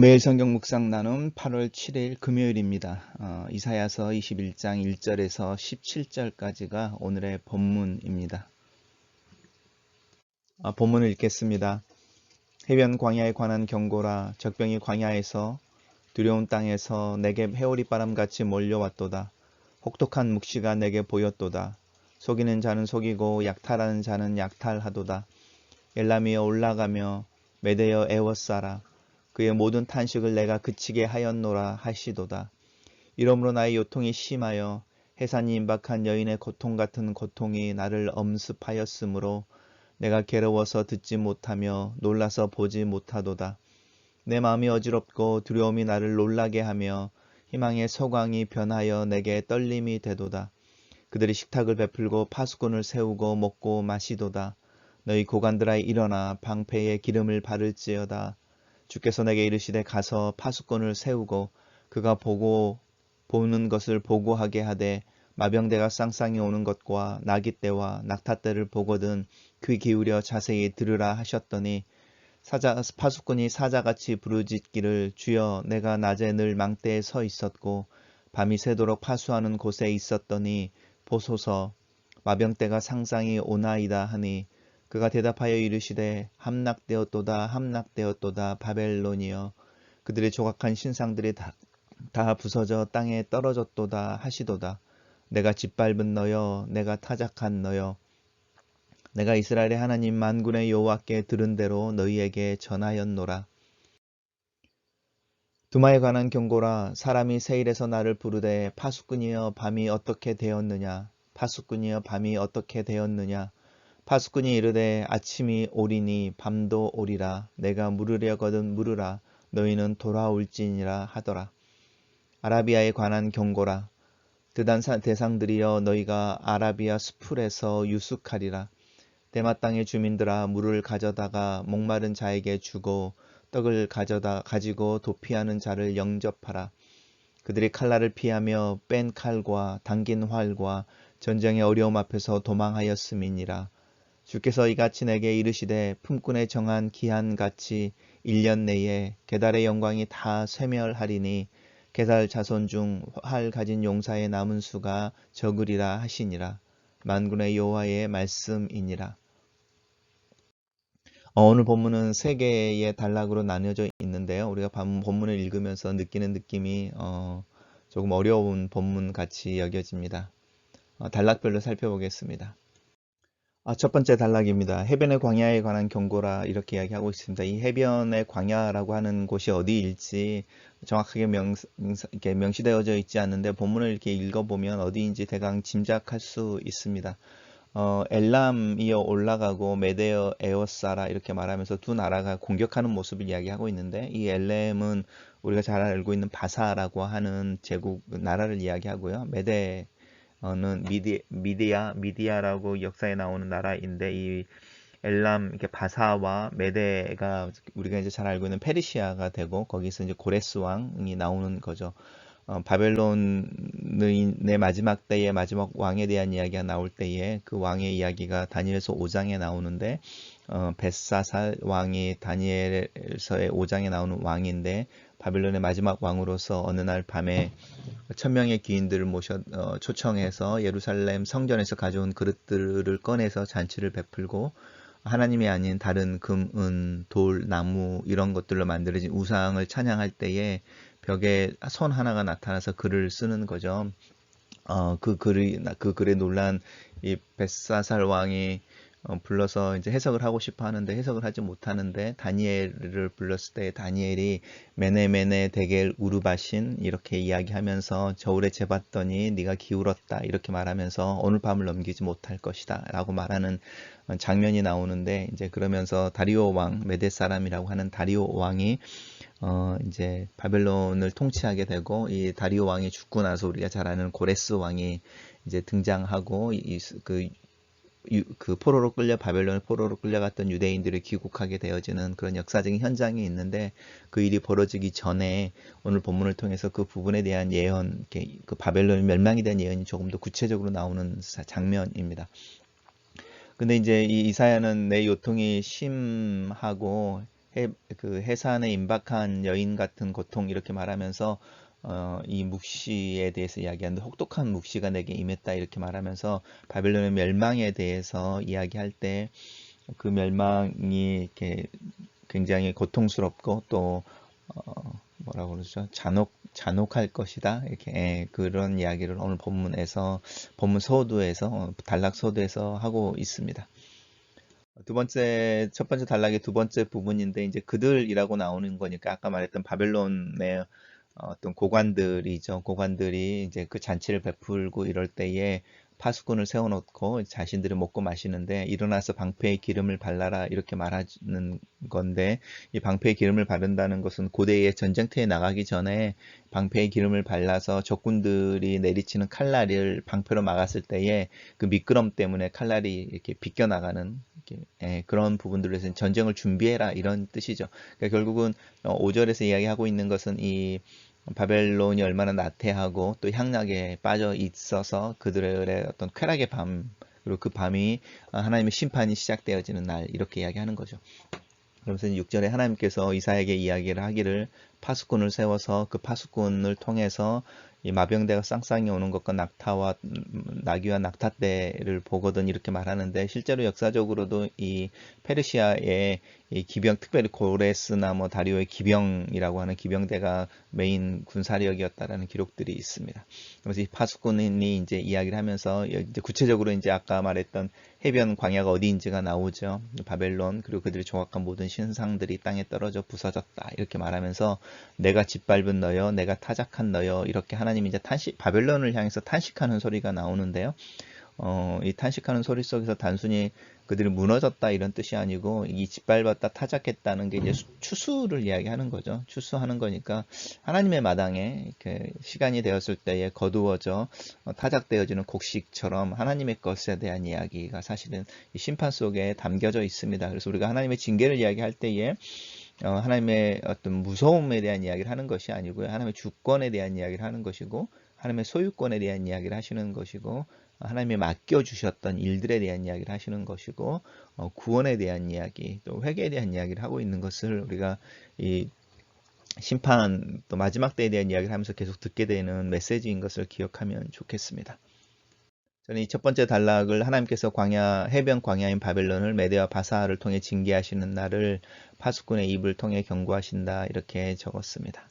매일 성경 묵상 나눔 8월 7일 금요일입니다. 이사야서 21장 1절에서 17절까지가 오늘의 본문입니다. 본문을 읽겠습니다. 해변 광야에 관한 경고라. 적병이 광야에서 두려운 땅에서 내게 회오리 바람같이 몰려왔도다. 혹독한 묵시가 내게 보였도다. 속이는 자는 속이고 약탈하는 자는 약탈하도다. 엘람이여 올라가며 메대여 에워싸라. 그의 모든 탄식을 내가 그치게 하였노라 하시도다. 이러므로 나의 요통이 심하여 해산이 임박한 여인의 고통 같은 고통이 나를 엄습하였으므로 내가 괴로워서 듣지 못하며 놀라서 보지 못하도다. 내 마음이 어지럽고 두려움이 나를 놀라게 하며 희망의 소광이 변하여 내게 떨림이 되도다. 그들이 식탁을 베풀고 파수꾼을 세우고 먹고 마시도다. 너희 고관들아 일어나 방패에 기름을 바를지어다. 주께서 내게 이르시되 가서 파수꾼을 세우고 그가 보는 것을 보고하게 하되 마병대가 쌍쌍이 오는 것과 나귀떼와 낙타떼를 보거든 귀 기울여 자세히 들으라 하셨더니 파수꾼이 사자같이 부르짖기를 주여 내가 낮에 늘 망대에 서 있었고 밤이 새도록 파수하는 곳에 있었더니 보소서 마병대가 상상이 오나이다 하니 그가 대답하여 이르시되 함락되었도다 함락되었도다 바벨론이여 그들의 조각한 신상들이 다 부서져 땅에 떨어졌도다 하시도다. 내가 짓밟은 너여 내가 타작한 너여 내가 이스라엘의 하나님 만군의 여호와께 들은 대로 너희에게 전하였노라. 두마에 관한 경고라. 사람이 세일에서 나를 부르되 파수꾼이여 밤이 어떻게 되었느냐 파수꾼이여 밤이 어떻게 되었느냐 파수꾼이 이르되 아침이 오리니 밤도 오리라. 내가 물으려거든 물으라. 너희는 돌아올지니라 하더라. 아라비아에 관한 경고라. 드단 대상들이여 너희가 아라비아 수풀에서 유숙하리라. 대마 땅의 주민들아 물을 가져다가 목마른 자에게 주고 떡을 가지고 도피하는 자를 영접하라. 그들이 칼날을 피하며 뺀 칼과 당긴 활과 전쟁의 어려움 앞에서 도망하였음이니라. 주께서 이같이 내게 이르시되 품꾼에 정한 기한같이 1년 내에 게달의 영광이 다 쇠멸하리니 게달 자손 중 활 가진 용사의 남은 수가 적으리라 하시니라. 만군의 여호와의 말씀이니라. 오늘 본문은 세 개의 단락으로 나뉘어져 있는데요. 우리가 본문을 읽으면서 느끼는 느낌이 조금 어려운 본문 같이 여겨집니다. 단락별로 살펴보겠습니다. 첫 번째 단락입니다. 해변의 광야에 관한 경고라 이렇게 이야기하고 있습니다. 이 해변의 광야라고 하는 곳이 어디일지 정확하게 이렇게 명시되어져 있지 않는데 본문을 이렇게 읽어보면 어디인지 대강 짐작할 수 있습니다. 엘람이어 올라가고 메데어 에워싸라 이렇게 말하면서 두 나라가 공격하는 모습을 이야기하고 있는데 이 엘람은 우리가 잘 알고 있는 바사라고 하는 제국 나라를 이야기하고요. 는 미디아라고 역사에 나오는 나라인데 이 엘람 이렇게 바사와 메데가 우리가 이제 잘 알고 있는 페르시아가 되고 거기서 이제 고레스 왕이 나오는 거죠. 바벨론의 마지막 때의 마지막 왕에 대한 이야기가 나올 때에 그 왕의 이야기가 다니엘서 5장에 나오는데 벳사살 왕이 다니엘서의 5장에 나오는 왕인데 바벨론의 마지막 왕으로서 어느 날 밤에 1000명의 귀인들을 초청해서 예루살렘 성전에서 가져온 그릇들을 꺼내서 잔치를 베풀고 하나님이 아닌 다른 금, 은, 돌, 나무 이런 것들로 만들어진 우상을 찬양할 때에 벽에 손 하나가 나타나서 글을 쓰는 거죠. 그 글에 놀란 이 벳사살 왕이 불러서 이제 해석을 하고 싶어 하는데 해석을 하지 못하는데 다니엘을 불렀을 때 다니엘이 메네 데겔 우르바신 이렇게 이야기하면서 저울에 재봤더니 네가 기울었다 이렇게 말하면서 오늘 밤을 넘기지 못할 것이다 라고 말하는 장면이 나오는데 이제 그러면서 다리오 왕 메데 사람이라고 하는 다리오 왕이 이제 바벨론을 통치하게 되고 이 다리오 왕이 죽고 나서 우리가 잘 아는 고레스 왕이 이제 등장하고 그 바벨론 포로로 끌려갔던 유대인들이 귀국하게 되어지는 그런 역사적인 현장이 있는데 그 일이 벌어지기 전에 오늘 본문을 통해서 그 부분에 대한 예언, 그 바벨론이 멸망에 대한 예언이 조금 더 구체적으로 나오는 장면입니다. 근데 이제 이 이사야는 내 요통이 심하고 그 해산에 임박한 여인 같은 고통 이렇게 말하면서 이 묵시에 대해서 이야기하는데 혹독한 묵시가 내게 임했다 이렇게 말하면서 바벨론의 멸망에 대해서 이야기할 때 그 멸망이 이렇게 굉장히 고통스럽고 또 뭐라고 그러죠? 잔혹할 것이다. 이렇게 그런 이야기를 오늘 본문에서 본문 서두에서 단락 서두에서 하고 있습니다. 첫 번째 단락의 두 번째 부분인데 이제 그들이라고 나오는 거니까 아까 말했던 바벨론의 어떤 고관들이죠. 고관들이 이제 그 잔치를 베풀고 이럴 때에 파수꾼을 세워놓고 자신들이 먹고 마시는데 일어나서 방패에 기름을 발라라 이렇게 말하는 건데 이 방패에 기름을 바른다는 것은 고대의 전쟁터에 나가기 전에 방패에 기름을 발라서 적군들이 내리치는 칼날을 방패로 막았을 때에 그 미끄럼 때문에 칼날이 이렇게 비껴나가는 그런 부분들에서 전쟁을 준비해라 이런 뜻이죠. 그러니까 결국은 5절에서 이야기하고 있는 것은 이 바벨론이 얼마나 나태하고 또 향락에 빠져 있어서 그들의 어떤 쾌락의 밤 그리고 그 밤이 하나님의 심판이 시작되어지는 날 이렇게 이야기하는 거죠. 그러면서 6절에 하나님께서 이사야에게 이야기를 하기를 파수꾼을 세워서 그 파수꾼을 통해서 이 마병대가 쌍쌍이 오는 것과 낙타와 나귀와 낙타떼를 보거든 이렇게 말하는데 실제로 역사적으로도 이 페르시아의 이 기병 특별히 고레스나 뭐 다리오의 기병이라고 하는 기병대가 메인 군사력이었다라는 기록들이 있습니다. 그래서 이 파수꾼이 이제 이야기를 하면서 이제 구체적으로 이제 아까 말했던 해변 광야가 어디인지가 나오죠. 바벨론 그리고 그들이 조각한 모든 신상들이 땅에 떨어져 부서졌다 이렇게 말하면서 내가 짓밟은 너여 내가 타작한 너여 이렇게 하나님이 이제 바벨론을 향해서 탄식하는 소리가 나오는데요. 이 탄식하는 소리 속에서 단순히 그들이 무너졌다 이런 뜻이 아니고 이 짓밟았다 타작했다는 게 이제 추수를 이야기하는 거죠. 추수하는 거니까 하나님의 마당에 이렇게 시간이 되었을 때에 거두어져 타작되어지는 곡식처럼 하나님의 것에 대한 이야기가 사실은 이 심판 속에 담겨져 있습니다. 그래서 우리가 하나님의 징계를 이야기할 때에 하나님의 어떤 무서움에 대한 이야기를 하는 것이 아니고요. 하나님의 주권에 대한 이야기를 하는 것이고 하나님의 소유권에 대한 이야기를 하시는 것이고 하나님이 맡겨주셨던 일들에 대한 이야기를 하시는 것이고 구원에 대한 이야기 또 회개에 대한 이야기를 하고 있는 것을 우리가 이 심판 또 마지막 때에 대한 이야기를 하면서 계속 듣게 되는 메시지인 것을 기억하면 좋겠습니다. 저는 이 첫 번째 단락을 하나님께서 해변 광야인 바벨론을 메대와 바사를 통해 징계하시는 날을 파수꾼의 입을 통해 경고하신다 이렇게 적었습니다.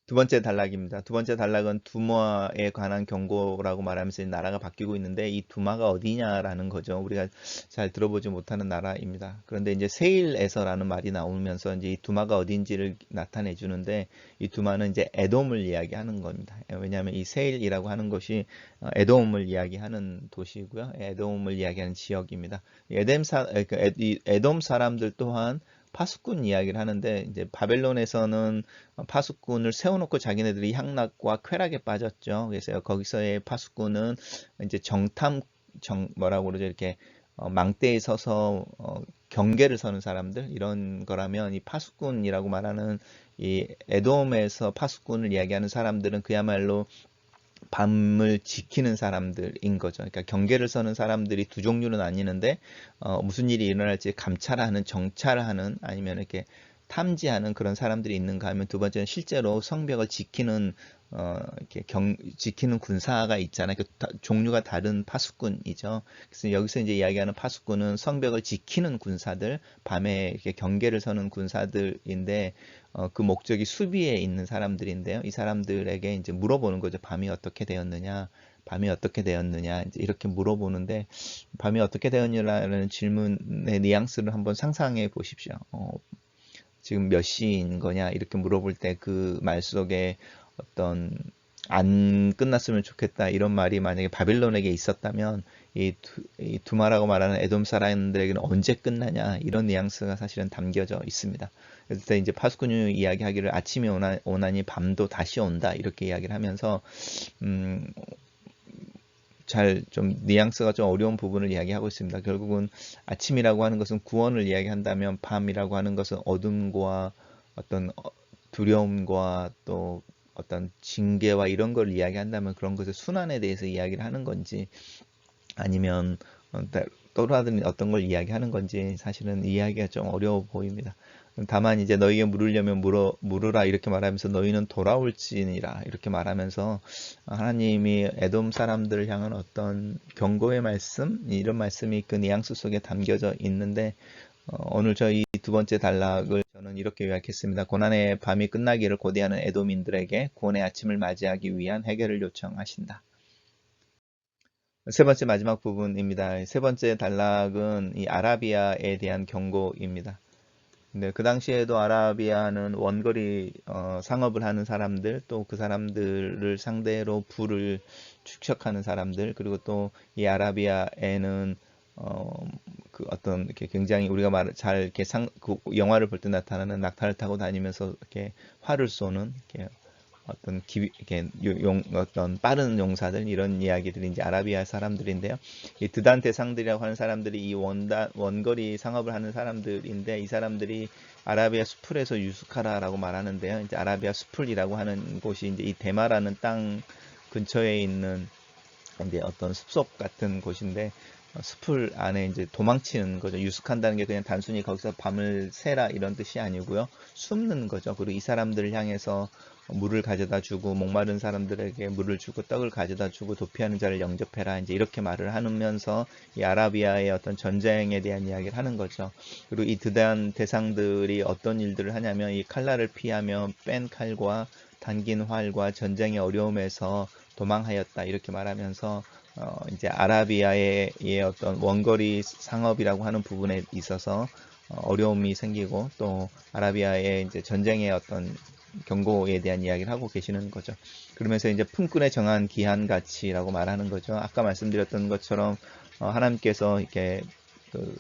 두 번째 단락입니다. 두 번째 단락은 두마에 관한 경고라고 말하면서 나라가 바뀌고 있는데 이 두마가 어디냐라는 거죠. 우리가 잘 들어보지 못하는 나라입니다. 그런데 이제 세일에서라는 말이 나오면서 이제 이 두마가 어딘지를 나타내 주는데 이 두마는 이제 에돔을 이야기하는 겁니다. 왜냐하면 이 세일이라고 하는 것이 에돔을 이야기하는 도시이고요. 에돔을 이야기하는 지역입니다. 에돔 사람들 또한 파수꾼 이야기를 하는데 이제 바벨론에서는 파수꾼을 세워놓고 자기네들이 향락과 쾌락에 빠졌죠. 그래서 거기서의 파수꾼은 이제 뭐라고 그러죠? 이렇게 망대에 서서 경계를 서는 사람들 이런 거라면 이 파수꾼이라고 말하는 이 에돔에서 파수꾼을 이야기하는 사람들은 그야말로 밤을 지키는 사람들인 거죠. 그러니까 경계를 서는 사람들이 두 종류는 아니는데 무슨 일이 일어날지 감찰하는, 정찰하는 아니면 이렇게 탐지하는 그런 사람들이 있는가 하면 두 번째는 실제로 성벽을 지키는 이렇게 지키는 군사가 있잖아요. 종류가 다른 파수꾼이죠. 그래서 여기서 이제 이야기하는 파수꾼은 성벽을 지키는 군사들, 밤에 이렇게 경계를 서는 군사들인데 그 목적이 수비에 있는 사람들인데요. 이 사람들에게 이제 물어보는 거죠. 밤이 어떻게 되었느냐? 밤이 어떻게 되었느냐? 이제 이렇게 물어보는데 밤이 어떻게 되었느냐라는 질문의 뉘앙스를 한번 상상해 보십시오. 지금 몇 시인 거냐? 이렇게 물어볼 때 그 말 속에 어떤 안 끝났으면 좋겠다 이런 말이 만약에 바벨론에게 있었다면 이 두마라고 말하는 에돔 사람들에게는 언제 끝나냐 이런 뉘앙스가 사실은 담겨져 있습니다. 그래서 이제 파수꾼이 이야기하기를 아침이 오나니 밤도 다시 온다 이렇게 이야기를 하면서 잘 좀 뉘앙스가 좀 어려운 부분을 이야기하고 있습니다. 결국은 아침이라고 하는 것은 구원을 이야기한다면 밤이라고 하는 것은 어둠과 어떤 두려움과 또 어떤 징계와 이런 걸 이야기한다면 그런 것의 순환에 대해서 이야기를 하는 건지 아니면 또 다른 어떤 걸 이야기하는 건지 사실은 이야기가 좀 어려워 보입니다. 다만 이제 너희에게 물으려면 물으라 이렇게 말하면서 너희는 돌아올지니라 이렇게 말하면서 하나님이 에돔 사람들을 향한 어떤 경고의 말씀, 이런 말씀이 그 뉘앙스 속에 담겨져 있는데, 오늘 저희 두 번째 단락을 저는 이렇게 요약했습니다. 고난의 밤이 끝나기를 고대하는 에돔인들에게 구원의 아침을 맞이하기 위한 해결을 요청하신다. 세 번째 마지막 부분입니다. 세 번째 단락은 이 아라비아에 대한 경고입니다. 근데 그 당시에도 아라비아는 원거리 상업을 하는 사람들, 또 그 사람들을 상대로 부를 축적하는 사람들, 그리고 또 이 아라비아에는 그 어떤 이렇게 굉장히 우리가 잘 이렇게 그 영화를 볼 때 나타나는 낙타를 타고 다니면서 이렇게 활을 쏘는 이렇게 어떤 이렇게 어떤 빠른 용사들, 이런 이야기들이 이제 아라비아 사람들인데요. 이 드단 대상들이라고 하는 사람들이 이 원거리 상업을 하는 사람들인데, 이 사람들이 아라비아 수풀에서 유숙하라라고 말하는데요. 이제 아라비아 수풀이라고 하는 곳이 이제 이 데마라는 땅 근처에 있는 이제 어떤 숲속 같은 곳인데, 숲을 안에 이제 도망치는 거죠. 유숙한다는 게 그냥 단순히 거기서 밤을 새라 이런 뜻이 아니고요. 숨는 거죠. 그리고 이 사람들을 향해서 물을 가져다 주고, 목마른 사람들에게 물을 주고, 떡을 가져다 주고, 도피하는 자를 영접해라, 이제 이렇게 말을 하면서 이 아라비아의 어떤 전쟁에 대한 이야기를 하는 거죠. 그리고 이 드단 대상들이 어떤 일들을 하냐면, 이 칼날을 피하며 뺀 칼과 당긴 활과 전쟁의 어려움에서 도망하였다 이렇게 말하면서 이제 아라비아의 어떤 원거리 상업이라고 하는 부분에 있어서 어려움이 생기고, 또 아라비아의 이제 전쟁의 어떤 경고에 대한 이야기를 하고 계시는 거죠. 그러면서 이제 품꾼에 정한 기한 가치라고 말하는 거죠. 아까 말씀드렸던 것처럼 하나님께서 이렇게 그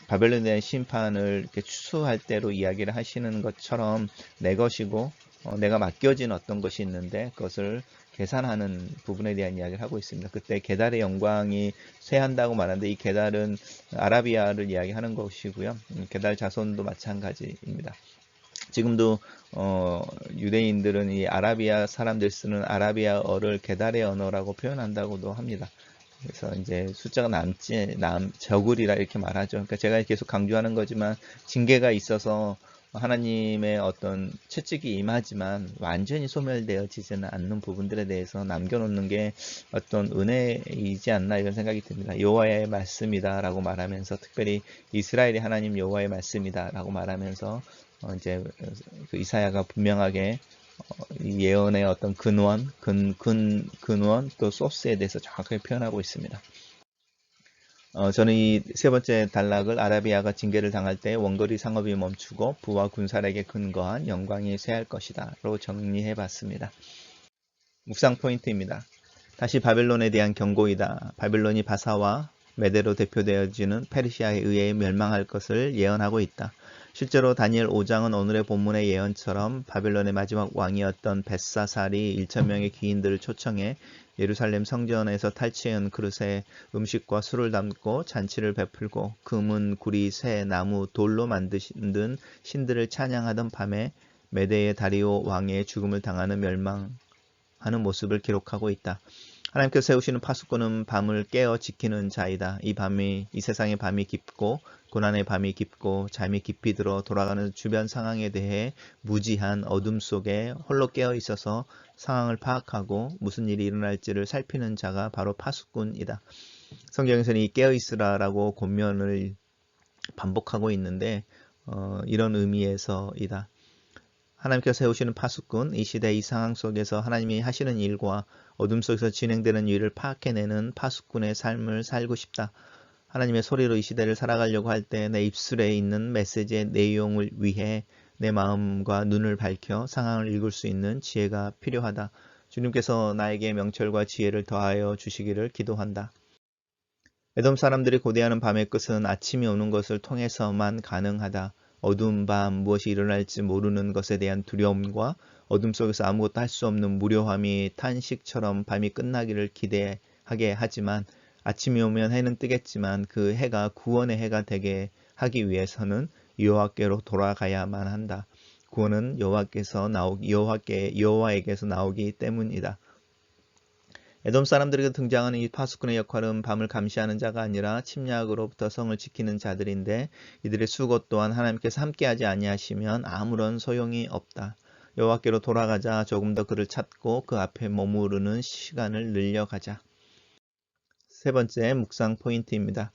바벨론에 대한 심판을 이렇게 추수할 때로 이야기를 하시는 것처럼 내 것이고 내가 맡겨진 어떤 것이 있는데 그것을 계산하는 부분에 대한 이야기를 하고 있습니다. 그때 게달의 영광이 쇠한다고 말하는데, 이 게달은 아라비아를 이야기하는 것이고요. 게달 자손도 마찬가지입니다. 지금도 유대인들은 이 아라비아 사람들 쓰는 아라비아어를 게달의 언어라고 표현한다고도 합니다. 그래서 이제 숫자가 적으리라 이렇게 말하죠. 그러니까 제가 계속 강조하는 거지만, 징계가 있어서 하나님의 어떤 채찍이 임하지만 완전히 소멸되어지지는 않는 부분들에 대해서 남겨놓는 게 어떤 은혜이지 않나 이런 생각이 듭니다. 여호와의 말씀이다라고 말하면서, 특별히 이스라엘의 하나님 여호와의 말씀이다라고 말하면서 이제 그 이사야가 분명하게 이 예언의 어떤 근원 또 소스에 대해서 정확하게 표현하고 있습니다. 저는 이 세 번째 단락을 아라비아가 징계를 당할 때 원거리 상업이 멈추고 부와 군사력에 근거한 영광이 쇠할 것이다로 정리해 봤습니다. 묵상 포인트입니다. 다시 바벨론에 대한 경고이다. 바벨론이 바사와 메대로 대표되어지는 페르시아에 의해 멸망할 것을 예언하고 있다. 실제로 다니엘 5장은 오늘의 본문의 예언처럼 바벨론의 마지막 왕이었던 벳사살이 1,000명의 귀인들을 초청해 예루살렘 성전에서 탈취한 그릇에 음식과 술을 담고 잔치를 베풀고 금은, 구리, 새, 나무, 돌로 만든 신들을 찬양하던 밤에 메대의 다리오 왕의 죽음을 당하는 멸망하는 모습을 기록하고 있다. 하나님께서 세우시는 파수꾼은 밤을 깨어 지키는 자이다. 이 세상의 밤이 깊고 고난의 밤이 깊고 잠이 깊이 들어 돌아가는 주변 상황에 대해 무지한 어둠 속에 홀로 깨어 있어서 상황을 파악하고 무슨 일이 일어날지를 살피는 자가 바로 파수꾼이다. 성경에서는 이 깨어 있으라라고 권면을 반복하고 있는데 이런 의미에서이다. 하나님께서 세우시는 파수꾼, 이 시대 이 상황 속에서 하나님이 하시는 일과 어둠 속에서 진행되는 일을 파악해내는 파수꾼의 삶을 살고 싶다. 하나님의 소리로 이 시대를 살아가려고 할 때 내 입술에 있는 메시지의 내용을 위해 내 마음과 눈을 밝혀 상황을 읽을 수 있는 지혜가 필요하다. 주님께서 나에게 명철과 지혜를 더하여 주시기를 기도한다. 에돔 사람들이 고대하는 밤의 끝은 아침이 오는 것을 통해서만 가능하다. 어두운 밤, 무엇이 일어날지 모르는 것에 대한 두려움과 어둠 속에서 아무것도 할 수 없는 무료함이 탄식처럼 밤이 끝나기를 기대하게 하지만, 아침이 오면 해는 뜨겠지만 그 해가 구원의 해가 되게 하기 위해서는 여호와께로 돌아가야만 한다. 구원은 여호와에게서 나오기 때문이다. 에돔 사람들에게 등장하는 이 파수꾼의 역할은 밤을 감시하는 자가 아니라 침략으로부터 성을 지키는 자들인데 이들의 수고 또한 하나님께서 함께하지 아니하시면 아무런 소용이 없다. 여호와께로 돌아가자. 조금 더 그를 찾고 그 앞에 머무르는 시간을 늘려가자. 세 번째 묵상 포인트입니다.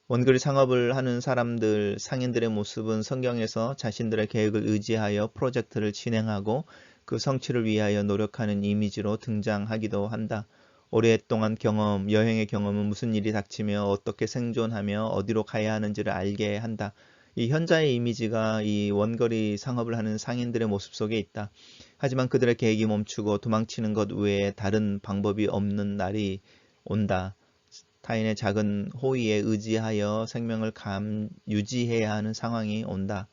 원거리 상업을 하는 사람들, 상인들의 모습은 성경에서 자신들의 계획을 의지하여 프로젝트를 진행하고 그 성취를 위하여 노력하는 이미지로 등장하기도 한다. 오랫동안 경험, 여행의 경험은 무슨 일이 닥치며 어떻게 생존하며 어디로 가야 하는지를 알게 한다. 이 현자의 이미지가 이 원거리 상업을 하는 상인들의 모습 속에 있다. 하지만 그들의 계획이 멈추고 도망치는 것 외에 다른 방법이 없는 날이 온다. 타인의 작은 호의에 의지하여 생명을 유지해야 하는 상황이 온다.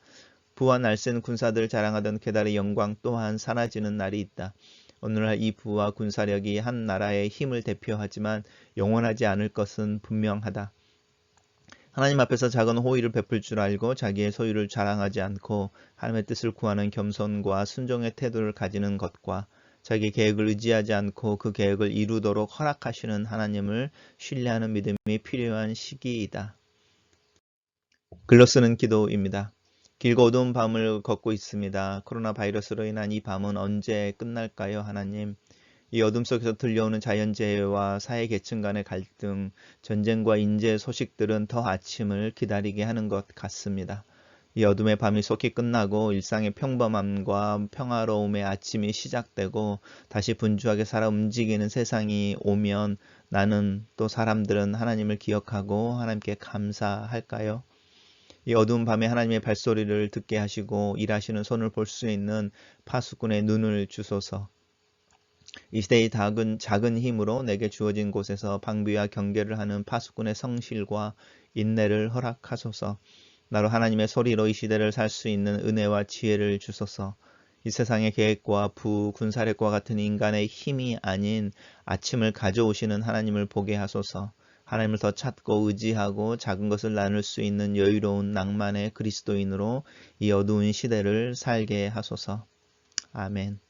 부와 날쌘 군사들을 자랑하던 게달의 영광 또한 사라지는 날이 있다. 오늘날 이 부와 군사력이 한 나라의 힘을 대표하지만 영원하지 않을 것은 분명하다. 하나님 앞에서 작은 호의를 베풀 줄 알고 자기의 소유를 자랑하지 않고 하나님의 뜻을 구하는 겸손과 순종의 태도를 가지는 것과 자기 계획을 의지하지 않고 그 계획을 이루도록 허락하시는 하나님을 신뢰하는 믿음이 필요한 시기이다. 글로 쓰는 기도입니다. 길고 어두운 밤을 걷고 있습니다. 코로나 바이러스로 인한 이 밤은 언제 끝날까요, 하나님? 이 어둠 속에서 들려오는 자연재해와 사회계층 간의 갈등, 전쟁과 인재 소식들은 더 아침을 기다리게 하는 것 같습니다. 이 어둠의 밤이 속히 끝나고 일상의 평범함과 평화로움의 아침이 시작되고 다시 분주하게 살아 움직이는 세상이 오면 나는 또 사람들은 하나님을 기억하고 하나님께 감사할까요? 이 어두운 밤에 하나님의 발소리를 듣게 하시고 일하시는 손을 볼 수 있는 파수꾼의 눈을 주소서. 이 시대의 작은 힘으로 내게 주어진 곳에서 방비와 경계를 하는 파수꾼의 성실과 인내를 허락하소서. 나로 하나님의 소리로 이 시대를 살 수 있는 은혜와 지혜를 주소서. 이 세상의 계획과 군사력과 같은 인간의 힘이 아닌 아침을 가져오시는 하나님을 보게 하소서. 하나님을 더 찾고 의지하고 작은 것을 나눌 수 있는 여유로운 낭만의 그리스도인으로 이 어두운 시대를 살게 하소서. 아멘.